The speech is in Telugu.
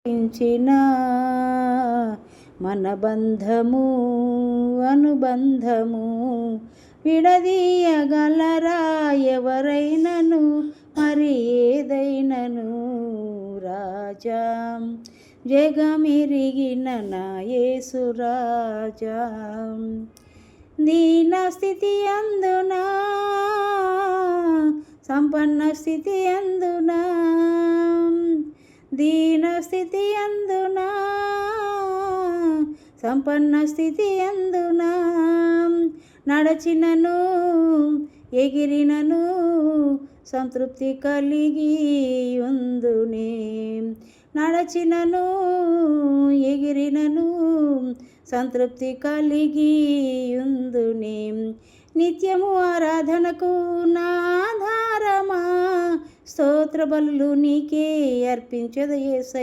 ించిన మన బంధము అనుబంధము విడదీయగలరా ఎవరైనను మరి ఏదైనను రాజా జగమెరిగిన నా యేసు రాజా దీన స్థితి అందునా సంపన్న స్థితి అందునా దీన స్థితి అందునా సంపన్న స్థితి అందునా నడచినను ఎగిరినను సంతృప్తి కలిగి ఉందునే నడచినను ఎగిరినను సంతృప్తి కలిగి ఉందునే నిత్యము ఆరాధనకు నా ఆధారమా స్తోత్ర బలులు నీకే అర్పించద యేసయ్యా